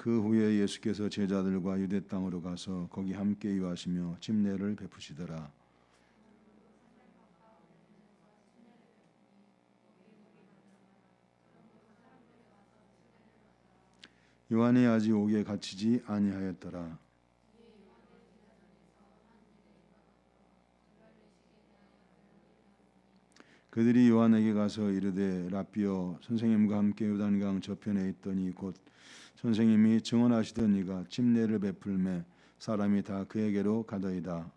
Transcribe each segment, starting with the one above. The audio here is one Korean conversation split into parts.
그 후에 예수께서 제자들과 유대 땅으로 가서 거기 함께 유하시며 침례를 베푸시더라. 요한이 아직 옥에 갇히지 아니하였더라. 그들이 요한에게 가서 이르되 라삐여, 선생님과 함께 요단강 저편에 있더니 곧 선생님이 증언하시던 이가 침례를 베풀매 사람이 다 그에게로 가더이다.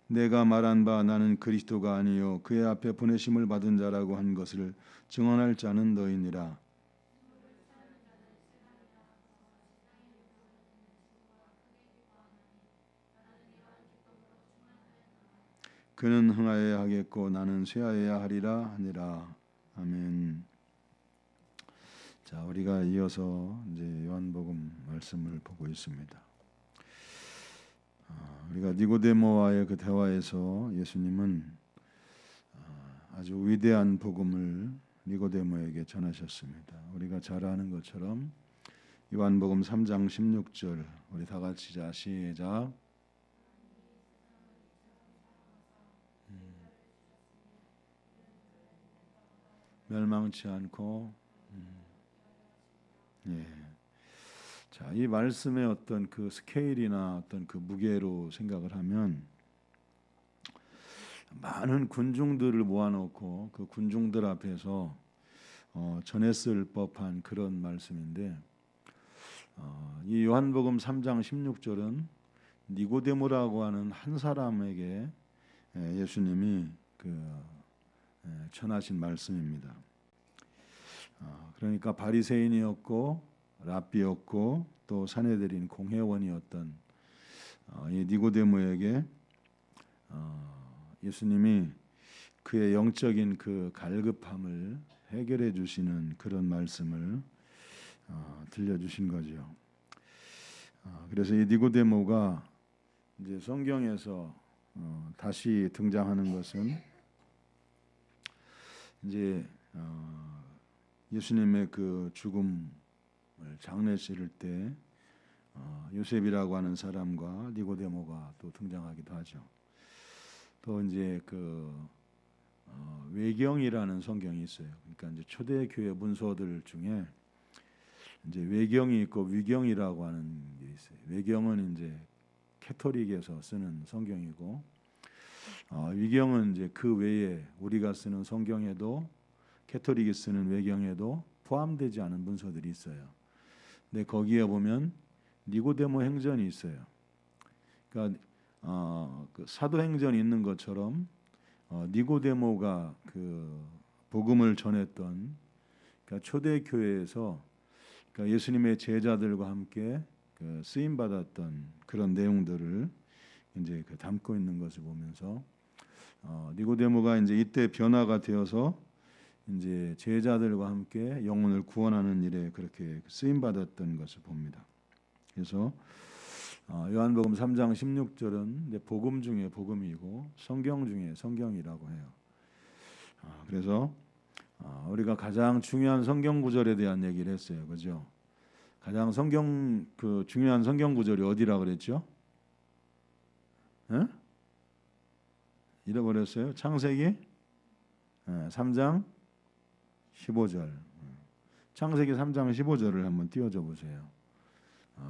내가 말한 바 나는 그리스도가 아니요 그의 앞에 보내심을 받은 자라고 한 것을 증언할 자는 너희니라. 그는 흥하여야 하겠고 나는 쇠하여야 하리라 하니라. 아멘. 자, 우리가 이어서 이제 요한복음 말씀을 보고 있습니다. 우리가 니고데모와의 그 대화에서 예수님은 아주 위대한 복음을 니고데모에게 전하셨습니다. 우리가 잘 아는 것처럼 요한복음 3장 16절 우리 다 같이 시작. 멸망치 않고 예. 자, 이 말씀의 어떤 그 스케일이나 어떤 그 무게로 생각을 하면 많은 군중들을 모아놓고 그 군중들 앞에서 전했을 법한 그런 말씀인데 이 요한복음 3장 16절은 니고데모라고 하는 한 사람에게 예수님이 전하신 말씀입니다. 그러니까 바리새인이었고 랍비였고 또 산헤드린 공회원이었던 이 니고데모에게 예수님이 그의 영적인 그 갈급함을 해결해 주시는 그런 말씀을 들려주신 거죠. 그래서 이 니고데모가 이제 성경에서 다시 등장하는 것은 이제 예수님의 그 죽음을 장례 치를 때 요셉이라고 하는 사람과 니고데모가 또 등장하기도 하죠. 또 이제 외경이라는 성경이 있어요. 그러니까 이제 초대 교회 문서들 중에 이제 외경이 있고 위경이라고 하는 게 있어요. 외경은 이제 캐토릭에서 쓰는 성경이고 위경은 이제 그 외에 우리가 쓰는 성경에도 캐토릭이 쓰는 외경에도 포함되지 않은 문서들이 있어요. 근데 거기에 보면 니고데모 행전이 있어요. 그러니까 그 사도행전이 있는 것처럼 니고데모가 그 복음을 전했던 그러니까 초대 교회에서 그러니까 예수님의 제자들과 함께 그 쓰임 받았던 그런 내용들을 이제 담고 있는 것을 보면서 니고데모가 이제 이때 변화가 되어서 이제 제자들과 함께 영혼을 구원하는 일에 그렇게 쓰임 받았던 것을 봅니다. 그래서 요한복음 3장 16절은 이제 복음 중에 복음이고 성경 중에 성경이라고 해요. 그래서 우리가 가장 중요한 성경 구절에 대한 얘기를 했어요, 그죠? 가장 중요한 성경 구절이 어디라 그랬죠? 에? 잃어버렸어요? 창세기 3장 15절. 창세기 3장 15절을 한번 띄워줘 보세요.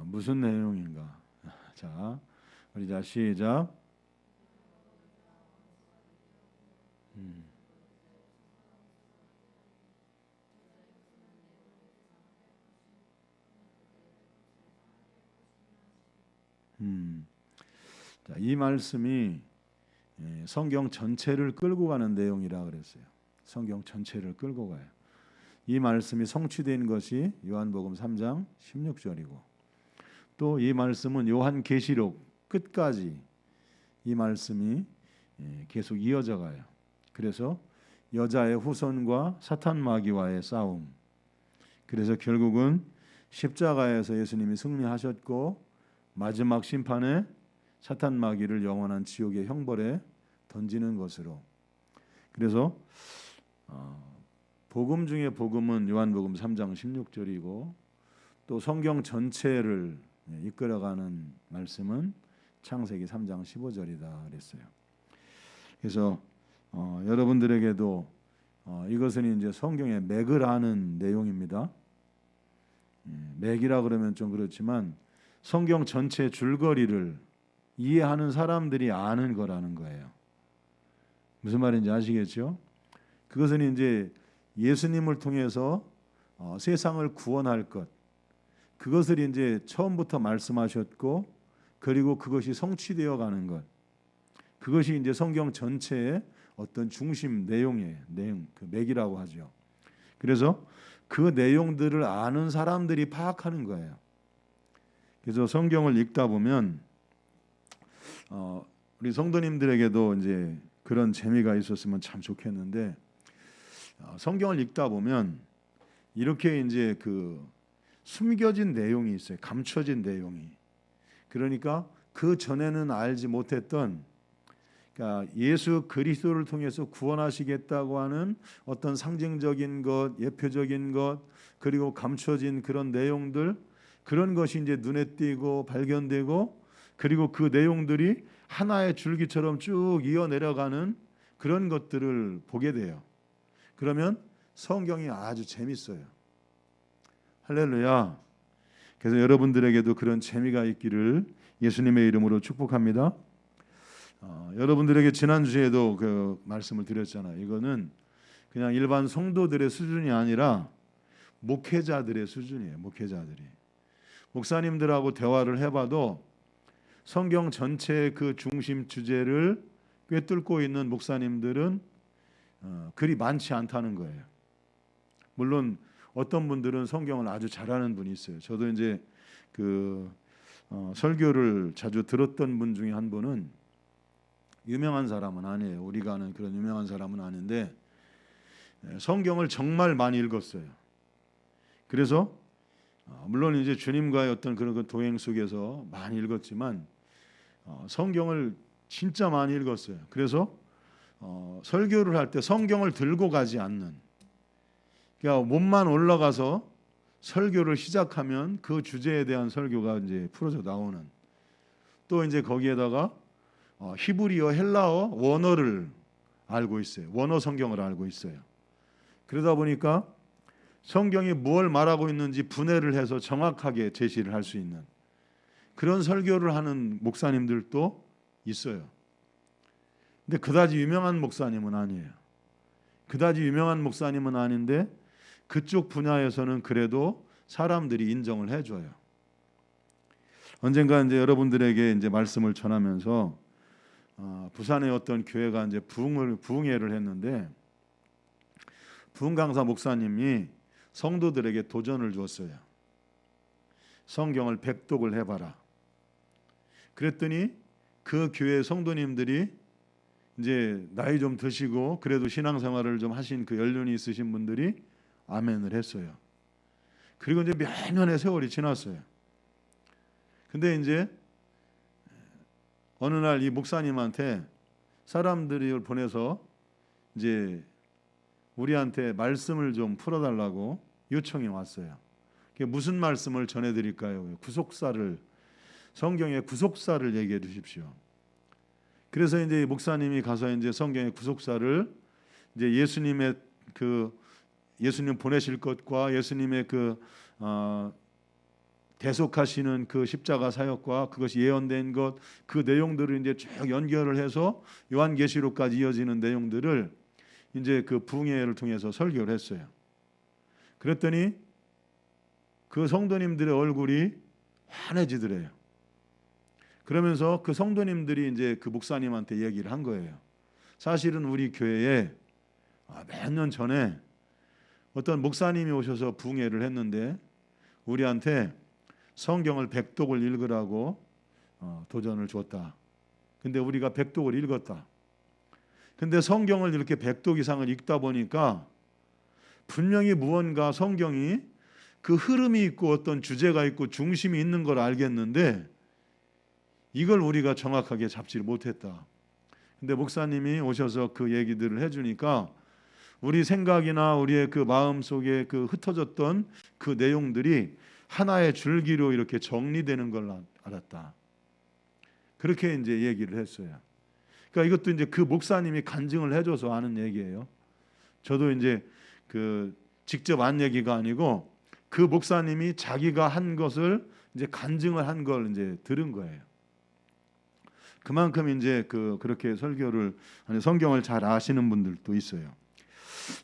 무슨 내용인가? 자, 우리 자 시작. 자, 이 말씀이 성경 전체를 끌고 가는 내용이라 그랬어요. 성경 전체를 끌고 가요. 이 말씀이 성취된 것이 요한복음 3장 16절이고 또 이 말씀은 요한계시록 끝까지 이 말씀이 계속 이어져 가요. 그래서 여자의 후손과 사탄 마귀와의 싸움. 그래서 결국은 십자가에서 예수님이 승리하셨고 마지막 심판에 사탄 마귀를 영원한 지옥의 형벌에 던지는 것으로. 그래서 복음 중에 복음은 요한복음 3장 16절이고 또 성경 전체를 이끌어가는 말씀은 창세기 3장 15절이다 그랬어요. 그래서 여러분들에게도 이것은 이제 성경의 맥을 아는 내용입니다. 맥이라 그러면 좀 그렇지만 성경 전체 줄거리를 이해하는 사람들이 아는 거라는 거예요. 무슨 말인지 아시겠죠? 그것은 이제 예수님을 통해서 세상을 구원할 것, 그것을 이제 처음부터 말씀하셨고, 그리고 그것이 성취되어 가는 것, 그것이 이제 성경 전체의 어떤 중심 내용이에요. 내용, 그 맥이라고 하죠. 그래서 그 내용들을 아는 사람들이 파악하는 거예요. 그래서 성경을 읽다 보면 우리 성도님들에게도 이제 그런 재미가 있었으면 참 좋겠는데, 성경을 읽다 보면 이렇게 이제 그 숨겨진 내용이 있어요. 감춰진 내용이. 그러니까 그 전에는 알지 못했던, 그러니까 예수 그리스도를 통해서 구원하시겠다고 하는 어떤 상징적인 것, 예표적인 것, 그리고 감춰진 그런 내용들, 그런 것이 이제 눈에 띄고 발견되고, 그리고 그 내용들이 하나의 줄기처럼 쭉 이어 내려가는 그런 것들을 보게 돼요. 그러면 성경이 아주 재밌어요. 할렐루야. 그래서 여러분들에게도 그런 재미가 있기를 예수님의 이름으로 축복합니다. 여러분들에게 지난주에도 그 말씀을 드렸잖아요. 이거는 그냥 일반 성도들의 수준이 아니라 목회자들의 수준이에요. 목회자들이. 목사님들하고 대화를 해봐도 성경 전체의 그 중심 주제를 꿰뚫고 있는 목사님들은 그리 많지 않다는 거예요. 물론 어떤 분들은 성경을 아주 잘하는 분이 있어요. 저도 이제 그 설교를 자주 들었던 분 중에 한 분은, 유명한 사람은 아니에요. 우리가 아는 그런 유명한 사람은 아닌데 성경을 정말 많이 읽었어요. 그래서 물론 이제 주님과의 어떤 그런 그 동행 속에서 많이 읽었지만 성경을 진짜 많이 읽었어요. 그래서 설교를 할 때 성경을 들고 가지 않는, 그러니까 몸만 올라가서 설교를 시작하면 그 주제에 대한 설교가 이제 풀어져 나오는, 또 이제 거기에다가 히브리어, 헬라어, 원어를 알고 있어요. 원어 성경을 알고 있어요. 그러다 보니까 성경이 뭘 말하고 있는지 분해를 해서 정확하게 제시를 할 수 있는 그런 설교를 하는 목사님들도 있어요. 근데 그다지 유명한 목사님은 아니에요. 그다지 유명한 목사님은 아닌데 그쪽 분야에서는 그래도 사람들이 인정을 해줘요. 언젠가 이제 여러분들에게 이제 말씀을 전하면서 부산의 어떤 교회가 이제 부흥회를 했는데, 부흥 강사 목사님이 성도들에게 도전을 주었어요. 성경을 백독을 해봐라. 그랬더니 그 교회 성도님들이 이제 나이 좀 드시고 그래도 신앙생활을 좀 하신 그 연륜이 있으신 분들이 아멘을 했어요. 그리고 이제 몇 년의 세월이 지났어요. 근데 이제 어느 날 이 목사님한테 사람들을 보내서 이제 우리한테 말씀을 좀 풀어달라고 요청이 왔어요. 그게 무슨 말씀을 전해드릴까요? 구속사를, 성경의 구속사를 얘기해 주십시오. 그래서 이제 목사님이 가서 이제 성경의 구속사를 이제 예수님 보내실 것과 예수님의 그 대속하시는 그 십자가 사역과 그것이 예언된 것, 그 내용들을 이제 쭉 연결을 해서 요한계시록까지 이어지는 내용들을 이제 그 부흥회를 통해서 설교를 했어요. 그랬더니 그 성도님들의 얼굴이 환해지더래요. 그러면서 그 성도님들이 이제 그 목사님한테 얘기를 한 거예요. 사실은 우리 교회에 몇 년 전에 어떤 목사님이 오셔서 부흥회를 했는데 우리한테 성경을 백독을 읽으라고 도전을 줬다. 근데 우리가 백독을 읽었다. 근데 성경을 이렇게 백독 이상을 읽다 보니까 분명히 무언가 성경이 그 흐름이 있고 어떤 주제가 있고 중심이 있는 걸 알겠는데 이걸 우리가 정확하게 잡지를 못했다. 근데 목사님이 오셔서 그 얘기들을 해주니까 우리 생각이나 우리의 그 마음 속에 그 흩어졌던 그 내용들이 하나의 줄기로 이렇게 정리되는 걸 알았다. 그렇게 이제 얘기를 했어요. 그러니까 이것도 이제 그 목사님이 간증을 해줘서 아는 얘기예요. 저도 이제 그 직접 안 얘기가 아니고 그 목사님이 자기가 한 것을 이제 간증을 한 걸 이제 들은 거예요. 그만큼 이제 그렇게 설교를 아니 성경을 잘 아시는 분들도 있어요.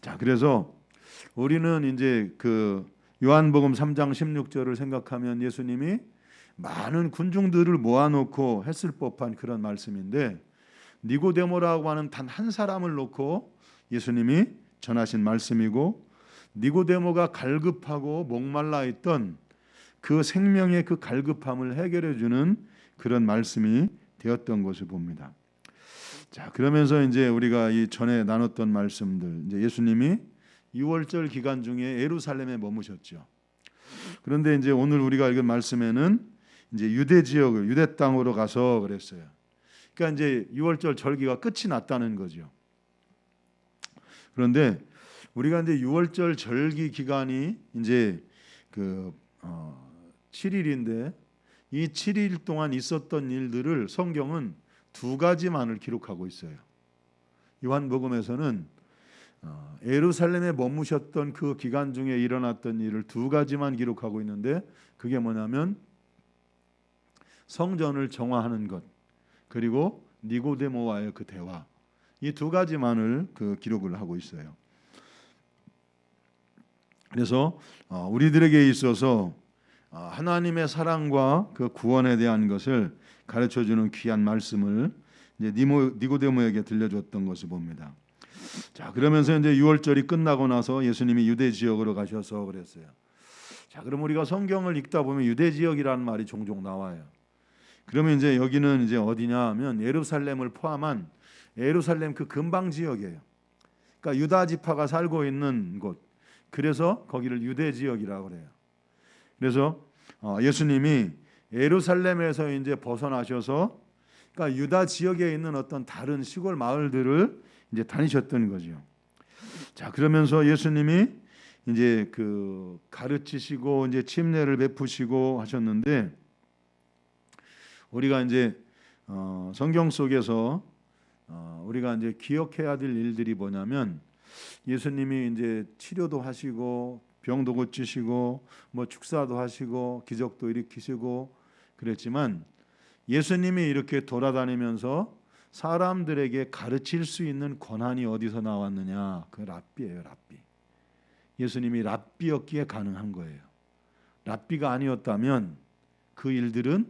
자, 그래서 우리는 이제 그 요한복음 3장 16절을 생각하면 예수님이 많은 군중들을 모아놓고 했을 법한 그런 말씀인데 니고데모라고 하는 단 한 사람을 놓고 예수님이 전하신 말씀이고 니고데모가 갈급하고 목말라 있던 그 생명의 그 갈급함을 해결해 주는 그런 말씀이 되었던 것을 봅니다. 자, 그러면서 이제 우리가 이 전에 나눴던 말씀들, 이제 예수님이 6월절 기간 중에 예루살렘에 머무셨죠. 그런데 이제 오늘 우리가 읽은 말씀에는 이제 유대 지역을 유대 땅으로 가서 그랬어요. 그러니까 이제 6월절 절기가 끝이 났다는 거죠. 그런데 우리가 이제 6월절 절기 기간이 이제 7일인데 이 7일 동안 있었던 일들을 성경은 두 가지만을 기록하고 있어요. 요한복음에서는 예루살렘에 머무셨던 그 기간 중에 일어났던 일을 두 가지만 기록하고 있는데 그게 뭐냐면 성전을 정화하는 것 그리고 니고데모와의 그 대화 이 두 가지만을 그 기록을 하고 있어요. 그래서 우리들에게 있어서 하나님의 사랑과 그 구원에 대한 것을 가르쳐주는 귀한 말씀을 이제 니고데모에게 들려줬던 것을 봅니다. 자, 그러면서 이제 6월절이 끝나고 나서 예수님이 유대 지역으로 가셔서 그랬어요. 자, 그럼 우리가 성경을 읽다 보면 유대 지역이라는 말이 종종 나와요. 그러면 이제 여기는 이제 어디냐 하면 예루살렘을 포함한 예루살렘 그 근방 지역이에요. 그러니까 유다 지파가 살고 있는 곳. 그래서 거기를 유대 지역이라고 그래요. 그래서 예수님이 예루살렘에서 이제 벗어나셔서 그러니까 유다 지역에 있는 어떤 다른 시골 마을들을 이제 다니셨던 거죠. 자, 그러면서 예수님이 이제 그 가르치시고 이제 침례를 베푸시고 하셨는데 우리가 이제 성경 속에서 우리가 이제 기억해야 될 일들이 뭐냐면 예수님이 이제 치료도 하시고 병도 고치시고 뭐 축사도 하시고 기적도 일으키시고 그랬지만 예수님이 이렇게 돌아다니면서 사람들에게 가르칠 수 있는 권한이 어디서 나왔느냐? 그 랍비예요, 랍비. 예수님이 랍비였기에 가능한 거예요. 랍비가 아니었다면 그 일들은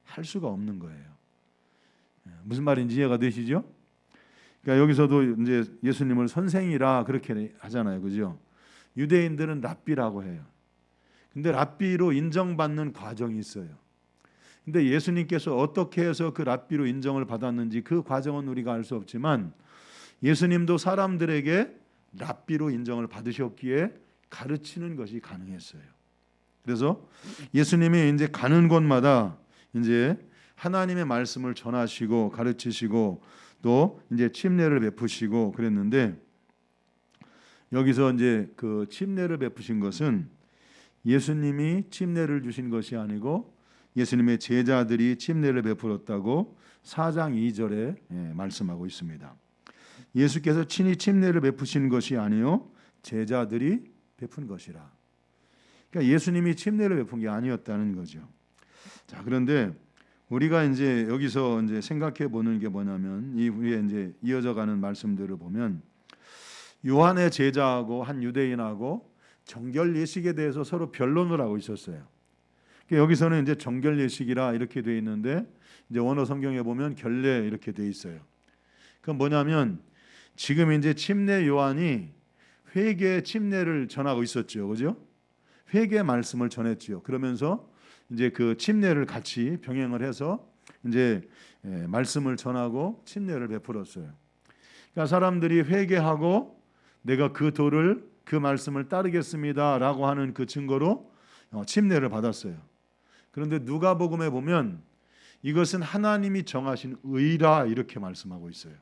할 수가 없는 거예요. 무슨 말인지 이해가 되시죠? 그러니까 여기서도 이제 예수님을 선생이라 그렇게 하잖아요, 그죠? 유대인들은 랍비라고 해요. 근데 랍비로 인정받는 과정이 있어요. 근데 예수님께서 어떻게 해서 그 랍비로 인정을 받았는지 그 과정은 우리가 알 수 없지만 예수님도 사람들에게 랍비로 인정을 받으셨기에 가르치는 것이 가능했어요. 그래서 예수님이 이제 가는 곳마다 이제 하나님의 말씀을 전하시고 가르치시고 또 이제 침례를 베푸시고 그랬는데 여기서 이제 그 침례를 베푸신 것은 예수님이 침례를 주신 것이 아니고 예수님의 제자들이 침례를 베풀었다고 4장 2절에 말씀하고 있습니다. 예수께서 친히 침례를 베푸신 것이 아니요 제자들이 베푼 것이라. 그러니까 예수님이 침례를 베푼 게 아니었다는 거죠. 자, 그런데 우리가 이제 여기서 이제 생각해 보는 게 뭐냐면 이 위에 이제 이어져 가는 말씀들을 보면 요한의 제자하고 한 유대인하고 정결 예식에 대해서 서로 변론을 하고 있었어요. 그러니까 여기서는 이제 정결 예식이라 이렇게 돼 있는데 이제 원어 성경에 보면 결례 이렇게 돼 있어요. 그건 뭐냐면 지금 이제 침례 요한이 회개 침례를 전하고 있었죠, 그죠? 회개 말씀을 전했죠. 그러면서 이제 그 침례를 같이 병행을 해서 이제 말씀을 전하고 침례를 베풀었어요. 그러니까 사람들이 회개하고 내가 그 도를 그 말씀을 따르겠습니다라고 하는 그 증거로 침례를 받았어요. 그런데 누가복음에 보면 이것은 하나님이 정하신 의라 이렇게 말씀하고 있어요.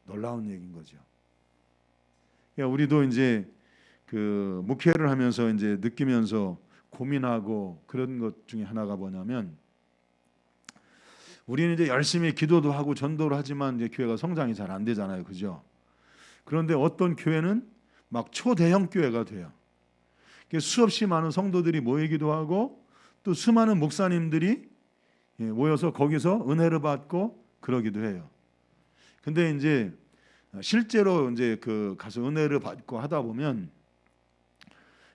놀라운 얘기인 거죠. 그러니까 우리도 이제 그 목회를 하면서 이제 느끼면서 고민하고 그런 것 중에 하나가 뭐냐면, 우리는 이제 열심히 기도도 하고 전도를 하지만 이제 교회가 성장이 잘 안 되잖아요, 그죠? 그런데 어떤 교회는 막 초대형 교회가 돼요. 수없이 많은 성도들이 모이기도 하고 또 수많은 목사님들이 모여서 거기서 은혜를 받고 그러기도 해요. 근데 이제 실제로 이제 그 가서 은혜를 받고 하다 보면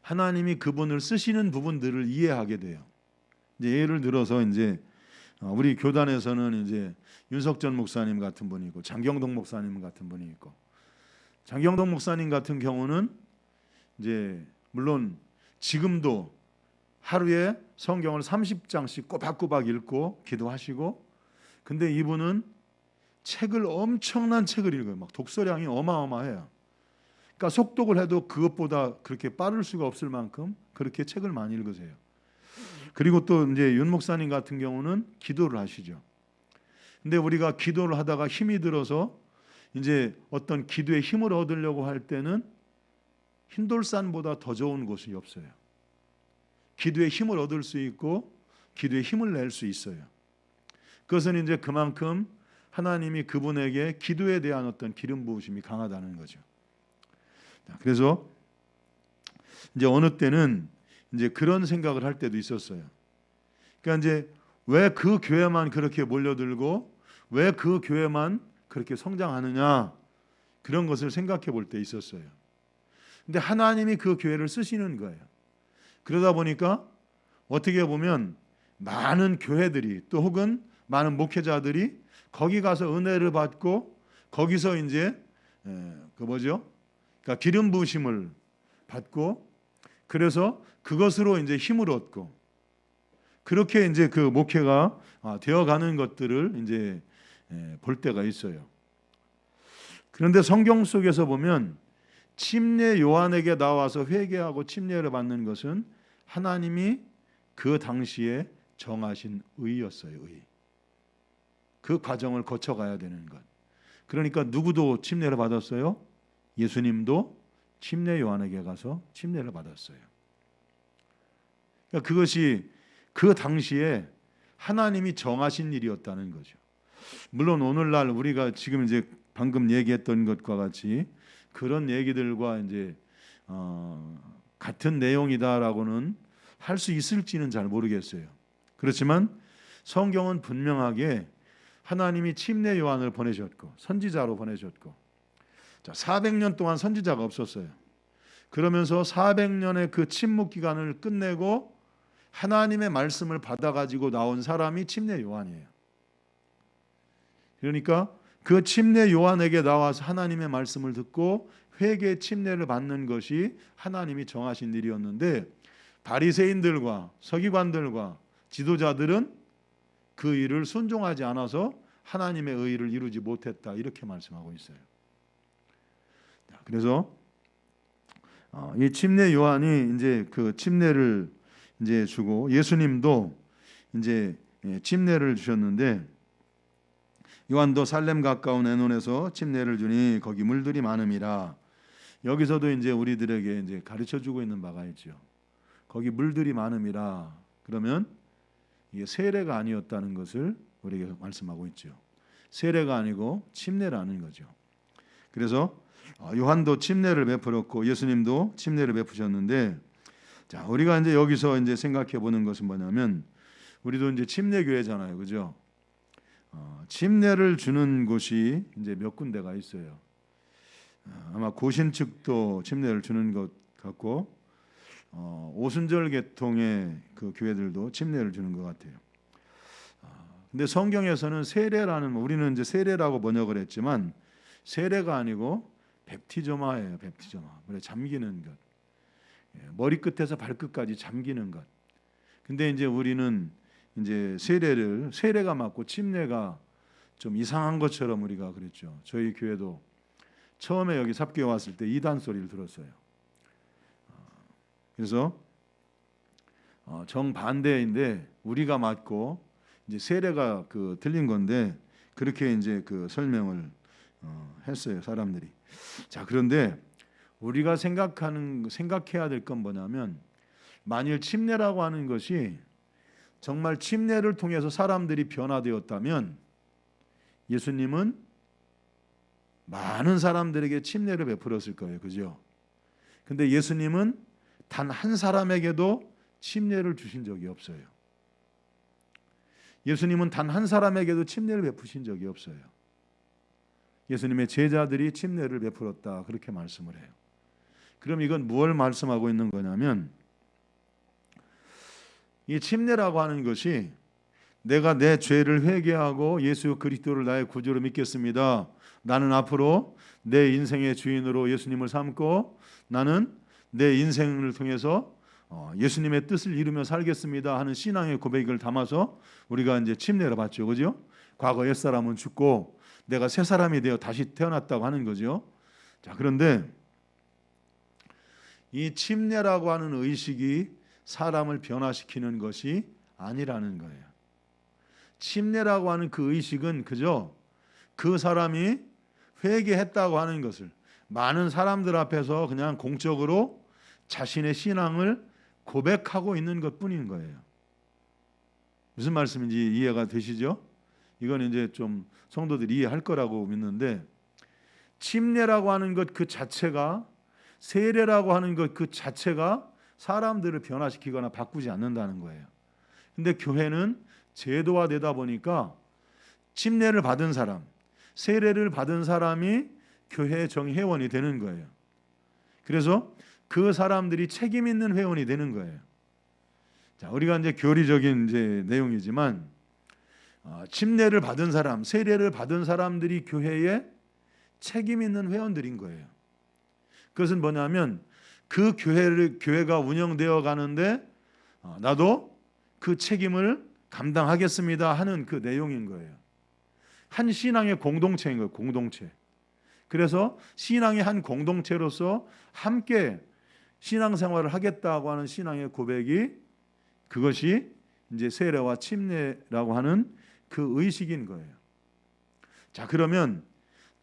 하나님이 그분을 쓰시는 부분들을 이해하게 돼요. 이제 예를 들어서 이제 우리 교단에서는 이제 윤석전 목사님 같은 분이 있고 장경동 목사님 같은 분이 있고, 장경동 목사님 같은 경우는 이제 물론 지금도 하루에 성경을 30장씩 꼬박꼬박 읽고 기도하시고, 근데 이분은 책을 엄청난 책을 읽어요. 막 독서량이 어마어마해요. 그러니까 속독을 해도 그것보다 그렇게 빠를 수가 없을 만큼 그렇게 책을 많이 읽으세요. 그리고 또 이제 윤 목사님 같은 경우는 기도를 하시죠. 근데 우리가 기도를 하다가 힘이 들어서 이제 어떤 기도의 힘을 얻으려고 할 때는 흰돌산보다 더 좋은 곳이 없어요. 기도의 힘을 얻을 수 있고 기도의 힘을 낼 수 있어요. 그것은 이제 그만큼 하나님이 그분에게 기도에 대한 어떤 기름 부으심이 강하다는 거죠. 그래서 이제 어느 때는 이제 그런 생각을 할 때도 있었어요. 그러니까 이제 왜 그 교회만 그렇게 몰려들고 왜 그 교회만 그렇게 성장하느냐, 그런 것을 생각해 볼 때 있었어요. 근데 하나님이 그 교회를 쓰시는 거예요. 그러다 보니까 어떻게 보면 많은 교회들이 또 혹은 많은 목회자들이 거기 가서 은혜를 받고 거기서 이제 그러니까 기름 부으심을 받고 그래서 그것으로 이제 힘을 얻고 그렇게 이제 그 목회가 되어가는 것들을 이제 볼 때가 있어요. 그런데 성경 속에서 보면 침례 요한에게 나와서 회개하고 침례를 받는 것은 하나님이 그 당시에 정하신 의였어요. 의. 그 과정을 거쳐가야 되는 것. 그러니까 누구도 침례를 받았어요? 예수님도 침례 요한에게 가서 침례를 받았어요. 그러니까 그것이 그 당시에 하나님이 정하신 일이었다는 거죠. 물론 오늘날 우리가 지금 이제 방금 얘기했던 것과 같이 그런 얘기들과 이제 같은 내용이다라고는 할 수 있을지는 잘 모르겠어요. 그렇지만 성경은 분명하게 하나님이 침례 요한을 보내셨고 선지자로 보내셨고, 자, 400년 동안 선지자가 없었어요. 그러면서 400년의 그 침묵 기간을 끝내고 하나님의 말씀을 받아가지고 나온 사람이 침례 요한이에요. 그러니까 그 침례 요한에게 나와서 하나님의 말씀을 듣고 회개 침례를 받는 것이 하나님이 정하신 일이었는데, 바리새인들과 서기관들과 지도자들은 그 일을 순종하지 않아서 하나님의 의를 이루지 못했다, 이렇게 말씀하고 있어요. 그래서 이 침례 요한이 이제 그 침례를 이제 주고 예수님도 이제 침례를 주셨는데, 요한도 살렘 가까운 에논에서 침례를 주니 거기 물들이 많음이라. 여기서도 이제 우리들에게 이제 가르쳐 주고 있는 바가 있죠. 거기 물들이 많음이라. 그러면 이게 세례가 아니었다는 것을 우리에게 말씀하고 있죠. 세례가 아니고 침례라는 거죠. 그래서 요한도 침례를 베풀었고 예수님도 침례를 베푸셨는데, 자, 우리가 이제 여기서 이제 생각해 보는 것은 뭐냐면, 우리도 이제 침례 교회잖아요, 그죠? 침례를 주는 곳이 이제 몇 군데가 있어요. 아마 고신 측도 침례를 주는 것 같고, 오순절 계통의 그 교회들도 침례를 주는 것 같아요. 근데 성경에서는 세례라는, 우리는 이제 세례라고 번역을 했지만 세례가 아니고 뵙티저마예요. 뵙티저마. 물에 잠기는 것. 머리끝에서 발끝까지 잠기는 것. 근데 이제 우리는 이제 세례가 맞고 침례가 좀 이상한 것처럼 우리가 그랬죠. 저희 교회도 처음에 여기 삽교에 왔을 때 이단 소리를 들었어요. 그래서 정반대인데 우리가 맞고 이제 세례가 그 틀린 건데 그렇게 이제 그 설명을 했어요, 사람들이. 자, 그런데 우리가 생각해야 될 건 뭐냐면, 만일 침례라고 하는 것이 정말 침례를 통해서 사람들이 변화되었다면 예수님은 많은 사람들에게 침례를 베풀었을 거예요. 그죠? 근데 예수님은 단 한 사람에게도 침례를 주신 적이 없어요. 예수님은 단 한 사람에게도 침례를 베푸신 적이 없어요. 예수님의 제자들이 침례를 베풀었다, 그렇게 말씀을 해요. 그럼 이건 무엇을 말씀하고 있는 거냐면, 이 침례라고 하는 것이 내가 내 죄를 회개하고 예수 그리스도를 나의 구주로 믿겠습니다, 나는 앞으로 내 인생의 주인으로 예수님을 삼고 나는 내 인생을 통해서 예수님의 뜻을 이루며 살겠습니다 하는 신앙의 고백을 담아서 우리가 이제 침례를 받죠. 그죠? 과거 옛사람은 죽고 내가 새 사람이 되어 다시 태어났다고 하는 거죠. 자, 그런데 이 침례라고 하는 의식이 사람을 변화시키는 것이 아니라는 거예요. 침례라고 하는 그 의식은 그저 그 사람이 회개했다고 하는 것을 많은 사람들 앞에서 그냥 공적으로 자신의 신앙을 고백하고 있는 것뿐인 거예요. 무슨 말씀인지 이해가 되시죠? 이건 이제 좀 성도들이 이해할 거라고 믿는데, 침례라고 하는 것 그 자체가, 세례라고 하는 것 그 자체가 사람들을 변화시키거나 바꾸지 않는다는 거예요. 근데 교회는 제도화되다 보니까 침례를 받은 사람, 세례를 받은 사람이 교회 정회원이 되는 거예요. 그래서 그 사람들이 책임 있는 회원이 되는 거예요. 자, 우리가 이제 교리적인 이제 내용이지만, 침례를 받은 사람, 세례를 받은 사람들이 교회에 책임 있는 회원들인 거예요. 그것은 뭐냐면 그 교회가 운영되어 가는데 나도 그 책임을 감당하겠습니다 하는 그 내용인 거예요. 한 신앙의 공동체인 거예요. 공동체. 그래서 신앙의 한 공동체로서 함께 신앙생활을 하겠다고 하는 신앙의 고백이, 그것이 이제 세례와 침례라고 하는 그 의식인 거예요. 자, 그러면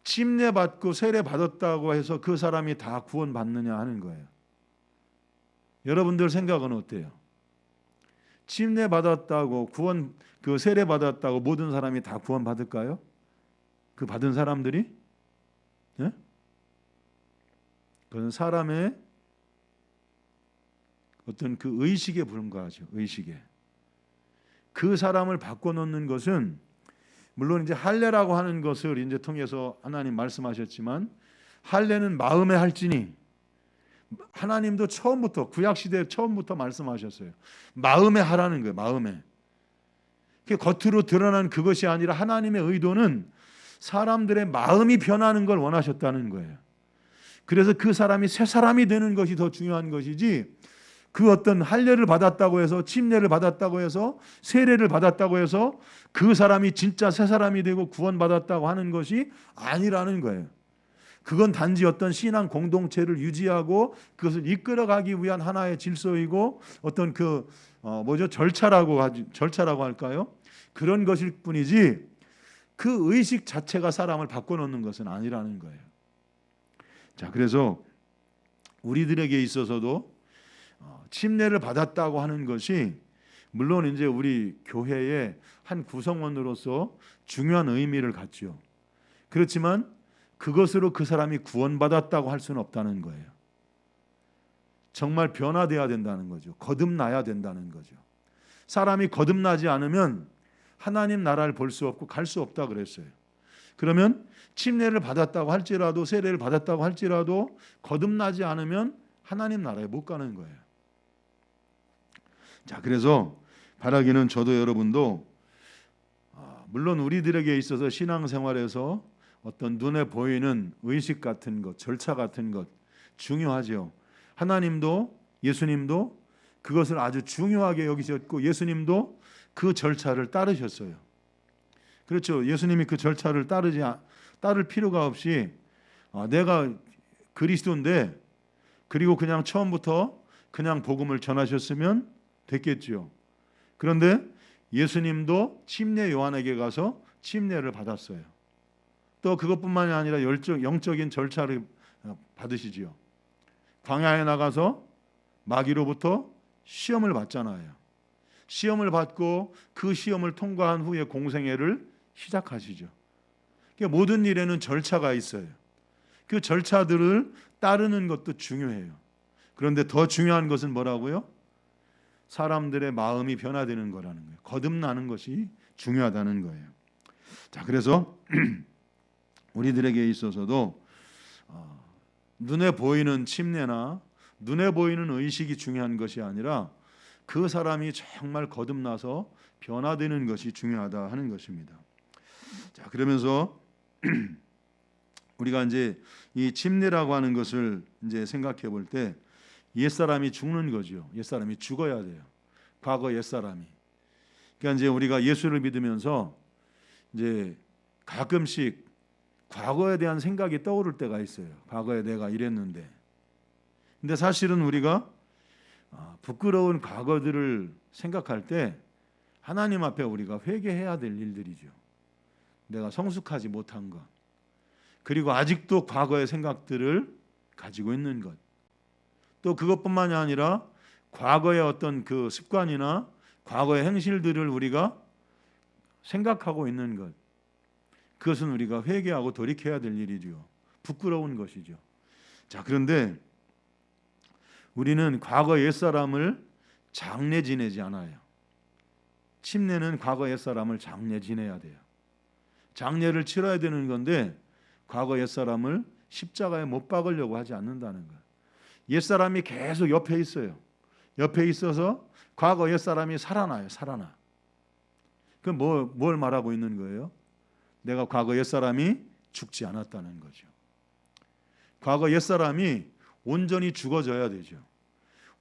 침례 받고 세례 받았다고 해서 그 사람이 다 구원받느냐 하는 거예요. 여러분들 생각은 어때요? 침례 받았다고 그 세례 받았다고 모든 사람이 다 구원 받을까요? 그 받은 사람들이? 네? 그건 사람의 어떤 그 의식에 불과하죠. 의식에. 그 사람을 바꿔놓는 것은, 물론 이제 할례라고 하는 것을 이제 통해서 하나님 말씀하셨지만, 할례는 마음에 할지니, 하나님도 처음부터, 구약 시대 처음부터 말씀하셨어요. 마음에 하라는 거예요. 마음에. 겉으로 드러난 그것이 아니라 하나님의 의도는 사람들의 마음이 변하는 걸 원하셨다는 거예요. 그래서 그 사람이 새 사람이 되는 것이 더 중요한 것이지, 그 어떤 할례를 받았다고 해서, 침례를 받았다고 해서, 세례를 받았다고 해서 그 사람이 진짜 새 사람이 되고 구원받았다고 하는 것이 아니라는 거예요. 그건 단지 어떤 신앙 공동체를 유지하고 그것을 이끌어가기 위한 하나의 질서이고, 어떤 절차라고 할까요? 그런 것일 뿐이지, 그 의식 자체가 사람을 바꿔놓는 것은 아니라는 거예요. 자, 그래서 우리들에게 있어서도 침례를 받았다고 하는 것이 물론 이제 우리 교회의 한 구성원으로서 중요한 의미를 갖죠. 그렇지만 그것으로 그 사람이 구원받았다고 할 수는 없다는 거예요. 정말 변화돼야 된다는 거죠. 거듭나야 된다는 거죠. 사람이 거듭나지 않으면 하나님 나라를 볼 수 없고 갈 수 없다 그랬어요. 그러면 침례를 받았다고 할지라도, 세례를 받았다고 할지라도 거듭나지 않으면 하나님 나라에 못 가는 거예요. 자, 그래서 바라기는 저도 여러분도 물론 우리들에게 있어서 신앙생활에서 어떤 눈에 보이는 의식 같은 것, 절차 같은 것 중요하죠. 하나님도 예수님도 그것을 아주 중요하게 여기셨고, 예수님도 그 절차를 따르셨어요. 그렇죠. 예수님이 그 절차를 따를 필요가 없이 내가 그리스도인데, 그리고 그냥 처음부터 그냥 복음을 전하셨으면 됐겠죠. 그런데 예수님도 침례 요한에게 가서 침례를 받았어요. 또 그것뿐만이 아니라 영적인 절차를 받으시지요. 광야에 나가서 마귀로부터 시험을 받잖아요. 시험을 받고 그 시험을 통과한 후에 공생애를 시작하시죠. 그러니까 모든 일에는 절차가 있어요. 그 절차들을 따르는 것도 중요해요. 그런데 더 중요한 것은 뭐라고요? 사람들의 마음이 변화되는 거라는 거예요. 거듭나는 것이 중요하다는 거예요. 자, 그래서 우리들에게 있어서도 눈에 보이는 침례나 눈에 보이는 의식이 중요한 것이 아니라 그 사람이 정말 거듭나서 변화되는 것이 중요하다 하는 것입니다. 자, 그러면서 우리가 이제 이 침례라고 하는 것을 이제 생각해 볼 때 옛사람이 죽는 거죠. 옛사람이 죽어야 돼요. 과거 옛사람이. 그러니까 이제 우리가 예수를 믿으면서 이제 가끔씩 과거에 대한 생각이 떠오를 때가 있어요. 과거에 내가 이랬는데. 근데 사실은 우리가 부끄러운 과거들을 생각할 때 하나님 앞에 우리가 회개해야 될 일들이죠. 내가 성숙하지 못한 것, 그리고 아직도 과거의 생각들을 가지고 있는 것, 또 그것뿐만이 아니라 과거의 어떤 그 습관이나 과거의 행실들을 우리가 생각하고 있는 것, 그것은 우리가 회개하고 돌이켜야 될 일이죠. 부끄러운 것이죠. 자, 그런데 우리는 과거 옛사람을 장례 지내지 않아요. 침례는 과거 옛사람을 장례 지내야 돼요. 장례를 치러야 되는 건데 과거 옛사람을 십자가에 못 박으려고 하지 않는다는 거예요. 옛사람이 계속 옆에 있어요. 옆에 있어서 과거 옛사람이 살아나요. 살아나. 그럼 뭘 말하고 있는 거예요? 내가 과거 옛사람이 죽지 않았다는 거죠. 과거 옛사람이 온전히 죽어져야 되죠.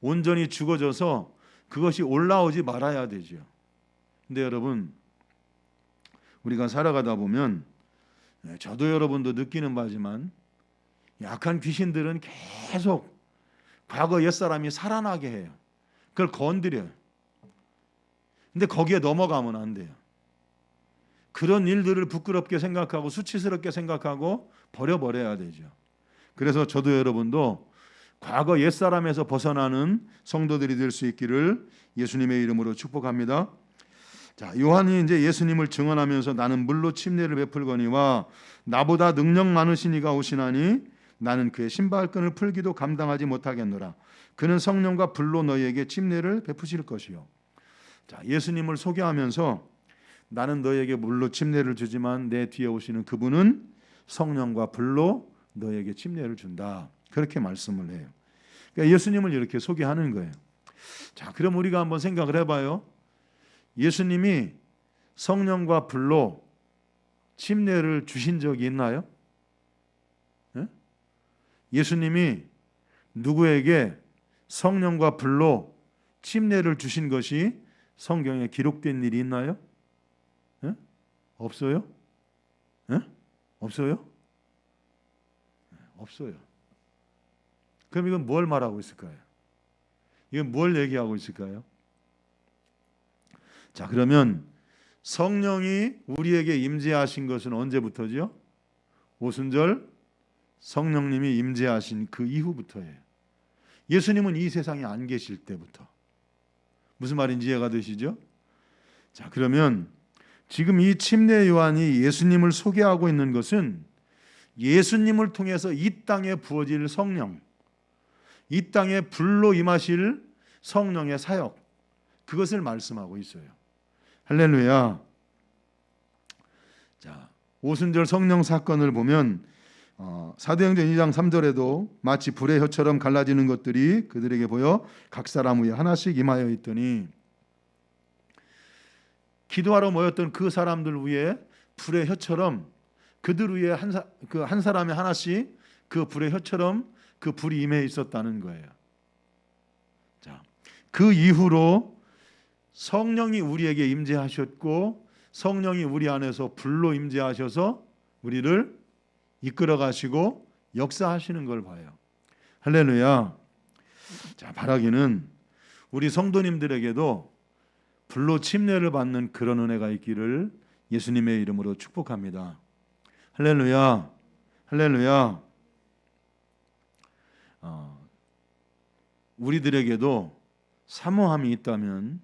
온전히 죽어져서 그것이 올라오지 말아야 되죠. 근데 여러분, 우리가 살아가다 보면 저도 여러분도 느끼는 바지만 약한 귀신들은 계속 과거 옛사람이 살아나게 해요. 그걸 건드려요. 근데 거기에 넘어가면 안 돼요. 그런 일들을 부끄럽게 생각하고 수치스럽게 생각하고 버려버려야 되죠. 그래서 저도 여러분도 과거 옛사람에서 벗어나는 성도들이 될 수 있기를 예수님의 이름으로 축복합니다. 자, 요한이 이제 예수님을 증언하면서 나는 물로 침례를 베풀거니와 나보다 능력 많으신 이가 오시나니 나는 그의 신발끈을 풀기도 감당하지 못하겠노라. 그는 성령과 불로 너희에게 침례를 베푸실 것이요. 자, 예수님을 소개하면서 나는 너희에게 물로 침례를 주지만 내 뒤에 오시는 그분은 성령과 불로 너희에게 침례를 준다. 그렇게 말씀을 해요. 그러니까 예수님을 이렇게 소개하는 거예요. 자, 그럼 우리가 한번 생각을 해봐요. 예수님이 성령과 불로 침례를 주신 적이 있나요? 예? 예수님이 누구에게 성령과 불로 침례를 주신 것이 성경에 기록된 일이 있나요? 예? 없어요? 예? 없어요? 없어요. 그럼 이건 뭘 말하고 있을까요? 이건 뭘 얘기하고 있을까요? 자, 그러면 성령이 우리에게 임재하신 것은 언제부터죠? 오순절 성령님이 임재하신 그 이후부터예요. 예수님은 이 세상에 안 계실 때부터. 무슨 말인지 이해가 되시죠? 자, 그러면 지금 이 침례 요한이 예수님을 소개하고 있는 것은 예수님을 통해서 이 땅에 부어질 성령, 이 땅에 불로 임하실 성령의 사역, 그것을 말씀하고 있어요. 할렐루야. 자, 오순절 성령 사건을 보면 사도행전 2장 3절에도 마치 불의 혀처럼 갈라지는 것들이 그들에게 보여 각 사람 위에 하나씩 임하여 있더니, 기도하러 모였던 그 사람들 위에 불의 혀처럼 그들 위에 한 사람이 하나씩 그 불의 혀처럼 그 불이 임해 있었다는 거예요. 자, 그 이후로 성령이 우리에게 임재하셨고 성령이 우리 안에서 불로 임재하셔서 우리를 이끌어 가시고 역사하시는 걸 봐요. 할렐루야. 자, 바라기는 우리 성도님들에게도 불로 침례를 받는 그런 은혜가 있기를 예수님의 이름으로 축복합니다. 할렐루야. 할렐루야. 우리들에게도 사모함이 있다면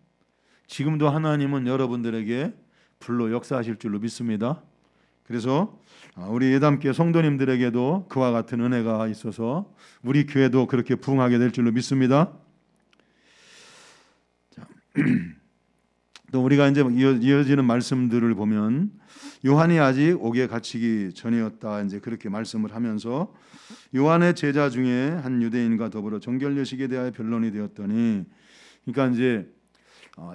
지금도 하나님은 여러분들에게 불로 역사하실 줄로 믿습니다. 그래서 우리 예담교회 성도님들에게도 그와 같은 은혜가 있어서 우리 교회도 그렇게 부흥하게 될 줄로 믿습니다. 자, 또 우리가 이제 이어지는 말씀들을 보면 요한이 아직 옥에 갇히기 전이었다 이제 그렇게 말씀을 하면서 요한의 제자 중에 한 유대인과 더불어 정결례식에 대하여 변론이 되었더니, 그러니까 이제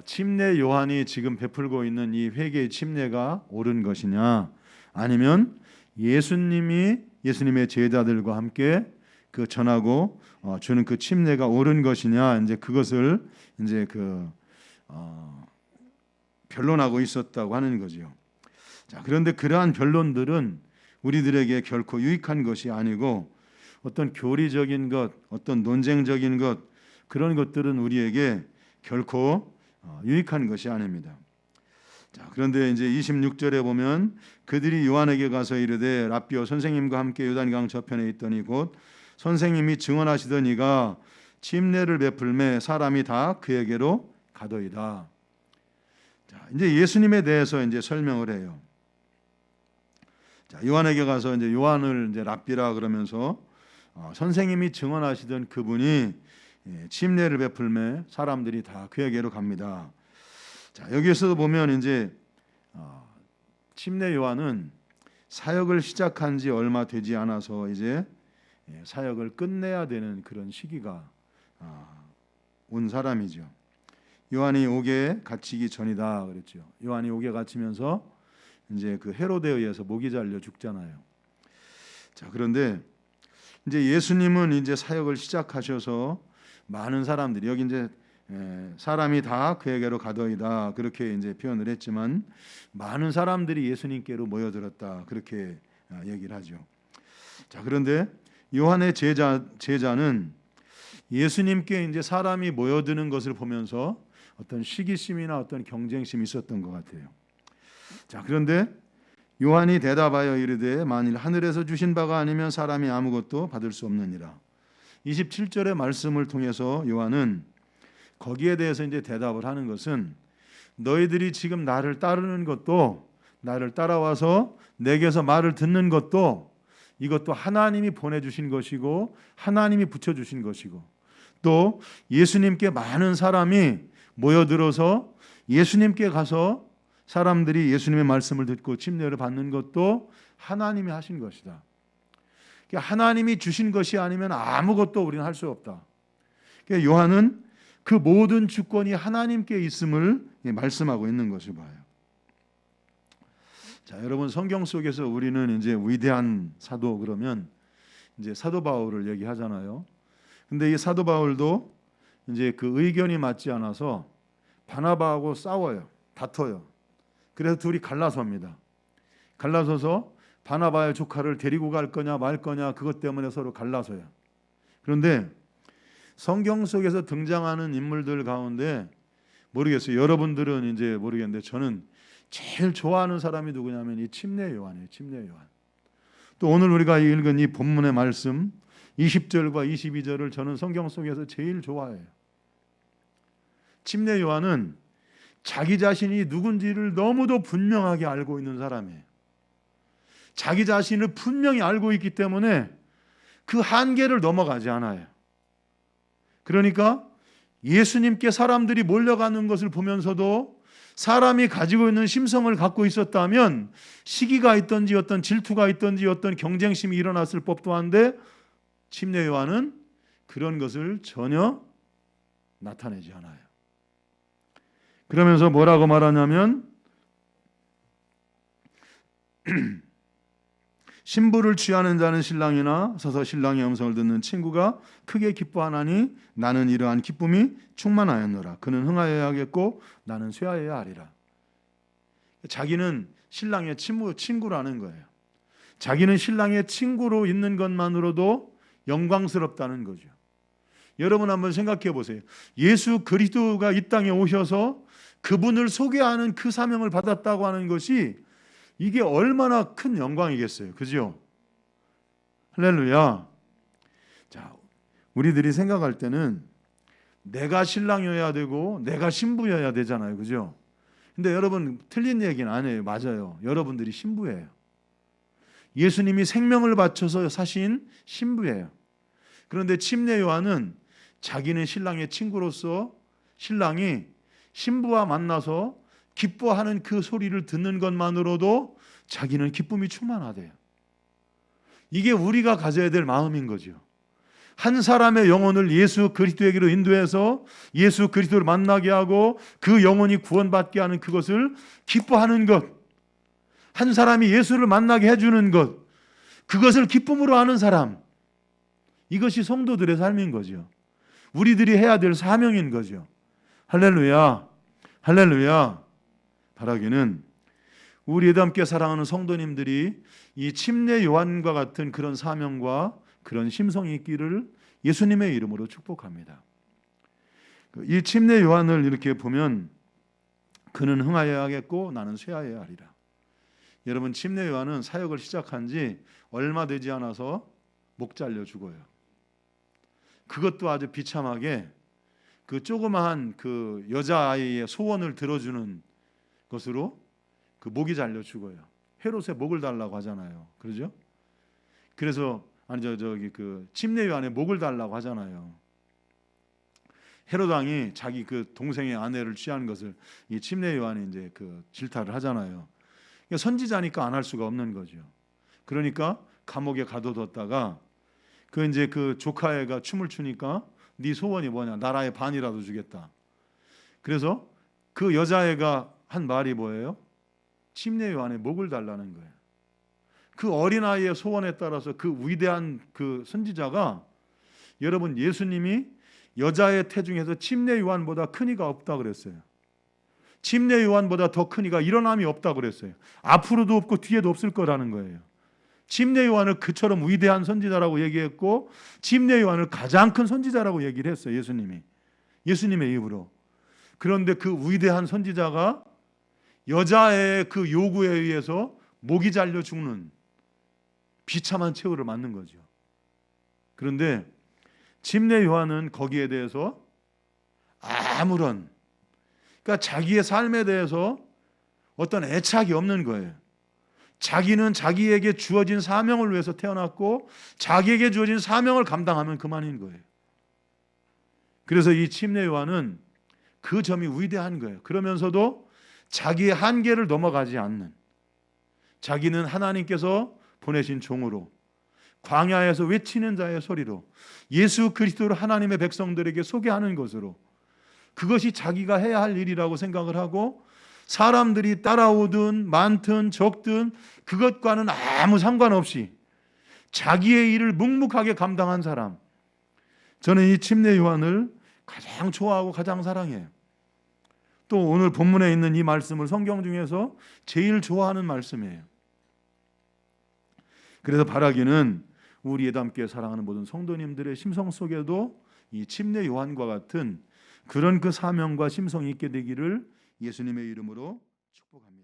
침례 요한이 지금 베풀고 있는 이 회개의 침례가 옳은 것이냐, 아니면 예수님의 제자들과 함께 그 전하고 주는 그 침례가 옳은 것이냐, 이제 그것을 이제 변론하고 있었다고 하는 거지요. 자, 그런데 그러한 변론들은 우리들에게 결코 유익한 것이 아니고 어떤 교리적인 것, 어떤 논쟁적인 것, 그런 것들은 우리에게 결코 유익한 것이 아닙니다. 자, 그런데 이제 26절에 보면 그들이 요한에게 가서 이르되 랍비여, 선생님과 함께 요단강 저편에 있더니 곧 선생님이 증언하시던 이가 침례를 베풀매 사람이 다 그에게로 가더이다. 자, 이제 예수님에 대해서 이제 설명을 해요. 자, 요한에게 가서 이제 요한을 이제 랍비라 그러면서 선생님이 증언하시던 그분이 침례를 베풀매 사람들이 다 그에게로 갑니다. 자, 여기에서 보면 이제 침례 요한은 사역을 시작한 지 얼마 되지 않아서 이제 사역을 끝내야 되는 그런 시기가 온 사람이죠. 요한이 옥에 갇히기 전이다 그랬죠. 요한이 옥에 갇히면서 이제 그 헤로데에 의해서 목이 잘려 죽잖아요. 자, 그런데 이제 예수님은 이제 사역을 시작하셔서 많은 사람들이, 여기 이제 사람이 다 그에게로 가더이다 그렇게 이제 표현을 했지만 많은 사람들이 예수님께로 모여들었다 그렇게 얘기를 하죠. 자, 그런데 요한의 제자는 예수님께 이제 사람이 모여드는 것을 보면서 어떤 시기심이나 어떤 경쟁심이 있었던 것 같아요. 자, 그런데 요한이 대답하여 이르되 만일 하늘에서 주신 바가 아니면 사람이 아무것도 받을 수 없느니라. 27절의 말씀을 통해서 요한은 거기에 대해서 이제 대답을 하는 것은, 너희들이 지금 나를 따르는 것도, 나를 따라와서 내게서 말을 듣는 것도, 이것도 하나님이 보내주신 것이고 하나님이 붙여주신 것이고, 또 예수님께 많은 사람이 모여들어서 예수님께 가서 사람들이 예수님의 말씀을 듣고 침례를 받는 것도 하나님이 하신 것이다. 하나님이 주신 것이 아니면 아무것도 우리는 할 수 없다. 요한은 그 모든 주권이 하나님께 있음을 말씀하고 있는 것을 봐요. 자, 여러분, 성경 속에서 우리는 이제 위대한 사도 그러면 이제 사도 바울을 얘기하잖아요. 근데 이 사도 바울도 이제 그 의견이 맞지 않아서 바나바하고 싸워요. 다퉈요. 그래서 둘이 갈라섭니다. 갈라서서 바나바의 조카를 데리고 갈 거냐 말 거냐 그것 때문에 서로 갈라서요. 그런데 성경 속에서 등장하는 인물들 가운데 모르겠어요. 여러분들은 이제 모르겠는데 저는 제일 좋아하는 사람이 누구냐면 이 침례 요한이에요. 침례 요한. 또 오늘 우리가 읽은 이 본문의 말씀 20절과 22절을 저는 성경 속에서 제일 좋아해요. 침례 요한은 자기 자신이 누군지를 너무도 분명하게 알고 있는 사람이에요. 자기 자신을 분명히 알고 있기 때문에 그 한계를 넘어가지 않아요. 그러니까 예수님께 사람들이 몰려가는 것을 보면서도 사람이 가지고 있는 심성을 갖고 있었다면 시기가 있든지 어떤 질투가 있든지 어떤 경쟁심이 일어났을 법도 한데 침례 요한은 그런 것을 전혀 나타내지 않아요. 그러면서 뭐라고 말하냐면 신부를 취하는 자는 신랑이나 서서 신랑의 음성을 듣는 친구가 크게 기뻐하나니 나는 이러한 기쁨이 충만하였노라. 그는 흥하여야 하겠고 나는 쇠하여야 하리라. 자기는 신랑의 친구라는 거예요. 자기는 신랑의 친구로 있는 것만으로도 영광스럽다는 거죠. 여러분 한번 생각해 보세요. 예수 그리스도가 이 땅에 오셔서 그분을 소개하는 그 사명을 받았다고 하는 것이 이게 얼마나 큰 영광이겠어요. 그죠? 할렐루야. 자, 우리들이 생각할 때는 내가 신랑이어야 되고 내가 신부여야 되잖아요. 그죠? 근데 여러분 틀린 얘기는 아니에요. 맞아요. 여러분들이 신부예요. 예수님이 생명을 바쳐서 사신 신부예요. 그런데 침례 요한은 자기는 신랑의 친구로서 신랑이 신부와 만나서 기뻐하는 그 소리를 듣는 것만으로도 자기는 기쁨이 충만하대요. 이게 우리가 가져야 될 마음인 거죠. 한 사람의 영혼을 예수 그리스도에게로 인도해서 예수 그리스도를 만나게 하고 그 영혼이 구원받게 하는 그것을 기뻐하는 것, 한 사람이 예수를 만나게 해주는 것, 그것을 기쁨으로 하는 사람, 이것이 성도들의 삶인 거죠. 우리들이 해야 될 사명인 거죠. 할렐루야, 할렐루야. 바라기는 우리에도 함께 사랑하는 성도님들이 이 침례 요한과 같은 그런 사명과 그런 심성이 있기를 예수님의 이름으로 축복합니다. 이 침례 요한을 이렇게 보면 그는 흥하여야 하겠고 나는 쇠하여야 하리라. 여러분 침례 요한은 사역을 시작한 지 얼마 되지 않아서 목 잘려 죽어요. 그것도 아주 비참하게 그 조그마한 그 여자아이의 소원을 들어주는 것으로 그 목이 잘려 죽어요. 헤롯의 목을 달라고 하잖아요. 그러죠? 그래서 저기 그 침례 요한의 목을 달라고 하잖아요. 헤롯 왕이 자기 그 동생의 아내를 취한 것을 이 침례 요한이 이제 그 질타를 하잖아요. 그러니까 선지자니까 안 할 수가 없는 거죠. 그러니까 감옥에 가둬뒀다가 그 이제 그 조카애가 춤을 추니까 네 소원이 뭐냐? 나라의 반이라도 주겠다. 그래서 그 여자애가 한 말이 뭐예요? 침례 요한의 목을 달라는 거예요. 그 어린아이의 소원에 따라서 그 위대한 그 선지자가 여러분 예수님이 여자의 태중에서 침례 요한보다 큰 이가 없다 그랬어요. 침례 요한보다 더 큰 이가 일어남이 없다 그랬어요. 앞으로도 없고 뒤에도 없을 거라는 거예요. 침례 요한을 그처럼 위대한 선지자라고 얘기했고 침례 요한을 가장 큰 선지자라고 얘기를 했어요. 예수님의 입으로. 그런데 그 위대한 선지자가 여자의 그 요구에 의해서 목이 잘려 죽는 비참한 최후를 맞는 거죠. 그런데 침례 요한은 거기에 대해서 아무런 그러니까 자기의 삶에 대해서 어떤 애착이 없는 거예요. 자기는 자기에게 주어진 사명을 위해서 태어났고 자기에게 주어진 사명을 감당하면 그만인 거예요. 그래서 이 침례 요한은 그 점이 위대한 거예요. 그러면서도 자기의 한계를 넘어가지 않는, 자기는 하나님께서 보내신 종으로 광야에서 외치는 자의 소리로 예수 그리스도를 하나님의 백성들에게 소개하는 것으로 그것이 자기가 해야 할 일이라고 생각을 하고 사람들이 따라오든 많든 적든 그것과는 아무 상관없이 자기의 일을 묵묵하게 감당한 사람, 저는 이 침례 요한을 가장 좋아하고 가장 사랑해요. 또 오늘 본문에 있는 이 말씀을 성경 중에서 제일 좋아하는 말씀이에요. 그래서 바라기는 우리에도 함께 사랑하는 모든 성도님들의 심성 속에도 이 침례 요한과 같은 그런 그 사명과 심성이 있게 되기를 예수님의 이름으로 축복합니다.